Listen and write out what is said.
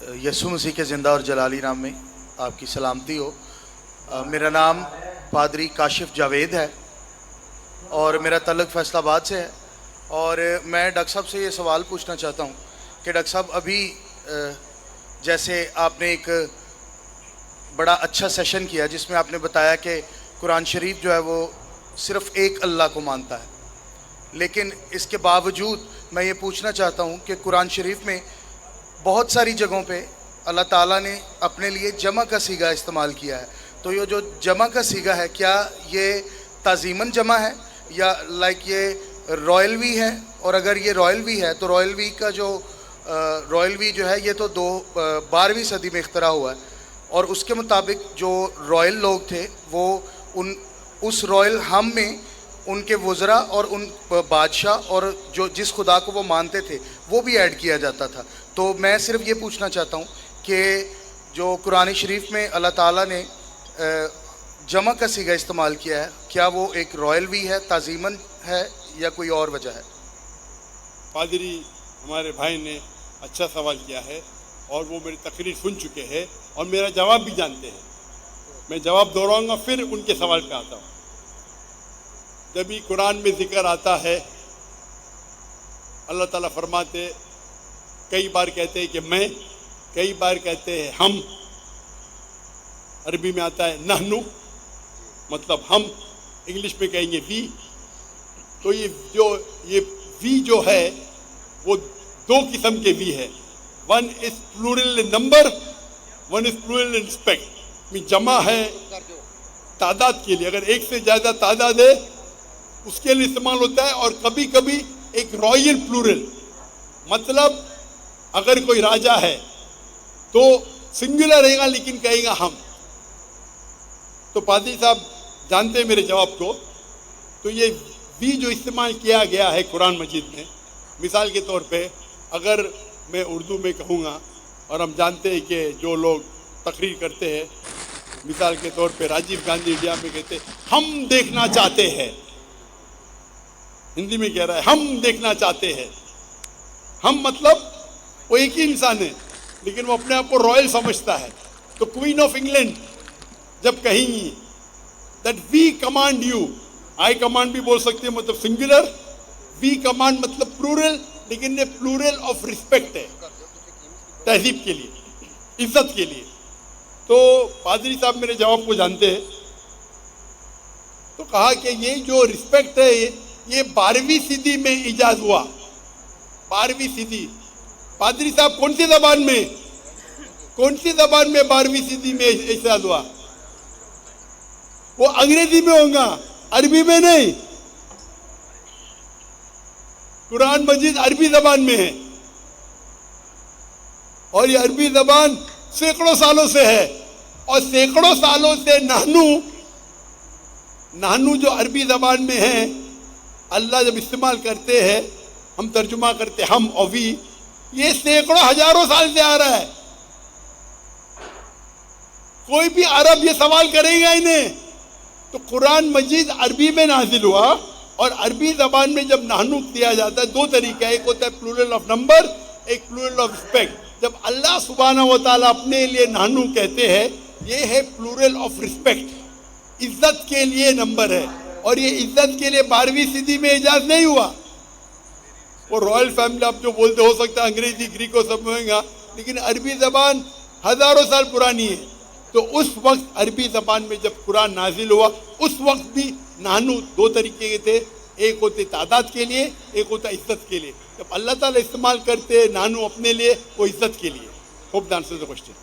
यसु मसीह के ज़िंदा और जलाली नाम में आपकी सलामती हो। मेरा नाम पादरी काशिफ जावेद है और मेरा तल्लुक़ फैसलाबाद से है। और मैं डॉक्टर साहब से ये सवाल पूछना चाहता हूँ कि डॉक्टर साहब अभी जैसे आपने एक बड़ा अच्छा सेशन किया जिसमें आपने बताया कि कुरान शरीफ जो है वो सिर्फ़ एक अल्लाह को मानता है, लेकिन इसके बावजूद मैं ये पूछना चाहता हूँ कि कुरान शरीफ में बहुत सारी जगहों पे अल्लाह ताला ने अपने लिए जमा का सीगा इस्तेमाल किया है। तो ये जो जमा का सीगा है, क्या ये ताज़ीमन जमा है या लाइक ये रॉयल वी है? और अगर ये रॉयल वी है तो रॉयल वी का जो रॉयल वी जो है ये तो 12वीं सदी में इख्तरा हुआ है, और उसके मुताबिक जो रॉयल लोग थे वो उस रॉयल हम में उनके वज़रा और उन बादशाह और जो जिस खुदा को वो मानते थे वो भी ऐड किया जाता था। तो मैं सिर्फ ये पूछना चाहता हूँ कि जो कुरान शरीफ में अल्लाह ताला ने जमा का सीगा इस्तेमाल किया है, क्या वो एक रॉयल वी है, ताज़ीमन है या कोई और वजह है? पादरी हमारे भाई ने अच्छा सवाल किया है और वो मेरी तकरीर सुन चुके हैं और मेरा जवाब भी जानते हैं। मैं जवाब दोहराऊंगा फिर उनके सवाल पे आता हूँ। जब भी कुरान में जिक्र आता है, अल्लाह ताला फरमाते, कई बार कहते हैं कि मैं, कई बार कहते हैं हम। अरबी में आता है नहनु, मतलब हम, इंग्लिश में कहेंगे वी। तो ये वी जो है वो दो किस्म के वी है। One is plural in number, one is plural in respect. जमा है तादाद के लिए, अगर एक से ज़्यादा तादाद है उसके लिए इस्तेमाल होता है। और कभी कभी एक रॉयल प्लूरल, मतलब अगर कोई राजा है तो सिंगुलर रहेगा लेकिन कहेगा हम। तो पादरी साहब जानते हैं मेरे जवाब को। तो ये वी जो इस्तेमाल किया गया है कुरान मजीद में, मिसाल के तौर पे अगर मैं उर्दू में कहूँगा, और हम जानते हैं कि जो लोग तकरीर करते हैं, मिसाल के तौर पे राजीव गांधी इंडिया में कहते हैं हम देखना चाहते हैं, हिंदी में कह रहा है हम देखना चाहते हैं। हम मतलब वो एक ही इंसान है लेकिन वो अपने आप को रॉयल समझता है। तो क्वीन ऑफ इंग्लैंड जब कहेंगी that we command you, I command भी बोल सकते हैं, मतलब सिंगुलर। वी कमांड मतलब प्लूरल, लेकिन ये प्लूरल ऑफ रिस्पेक्ट है, तहजीब के लिए, इज्जत के लिए। तो पादरी साहब मेरे जवाब को जानते हैं। तो कहा कि ये जो रिस्पेक्ट है ये 12वीं सदी में इजाद हुआ। 12वीं सदी। पादरी साहब कौन सी जबान में 12वीं सदी में इजाद हुआ? वो अंग्रेजी में होगा, अरबी में नहीं। कुरान मजीद अरबी जबान में है और ये अरबी जबान सैकड़ों सालों से है। और सैकड़ों सालों से नानू जो अरबी जबान में है, अल्लाह जब इस्तेमाल करते हैं, हम तर्जुमा करते हम और वी, ये सैकड़ों हजारों साल से आ रहा है। कोई भी अरब ये सवाल करेगा इन्हें। तो कुरान मजीद अरबी में नाजिल हुआ और अरबी जबान में जब नानू दिया जाता है, दो तरीका, एक होता है प्लूरल ऑफ नंबर, एक प्लूरल ऑफ रिस्पेक्ट। जब अल्लाह सुब्हानहू व तआला अपने लिए नानू कहते हैं, ये है प्लूरल ऑफ रिस्पेक्ट, इज्जत के लिए नंबर है। और ये इज्जत के लिए 12वीं सदी में इजाज़ नहीं हुआ। वो रॉयल फैमिली आप जो बोलते, हो सकता है अंग्रेजी ग्रीको समझेगा, लेकिन अरबी ज़बान हज़ारों साल पुरानी है। तो उस वक्त अरबी ज़बान में जब कुरान नाजिल हुआ, उस वक्त भी नानू दो तरीके के थे, एक होते तादाद के लिए, एक होता इज्जत के लिए। जब अल्लाह ताला इस्तेमाल करते नानू अपने लिए, वो इज्जत के लिए। Hope the answer the question.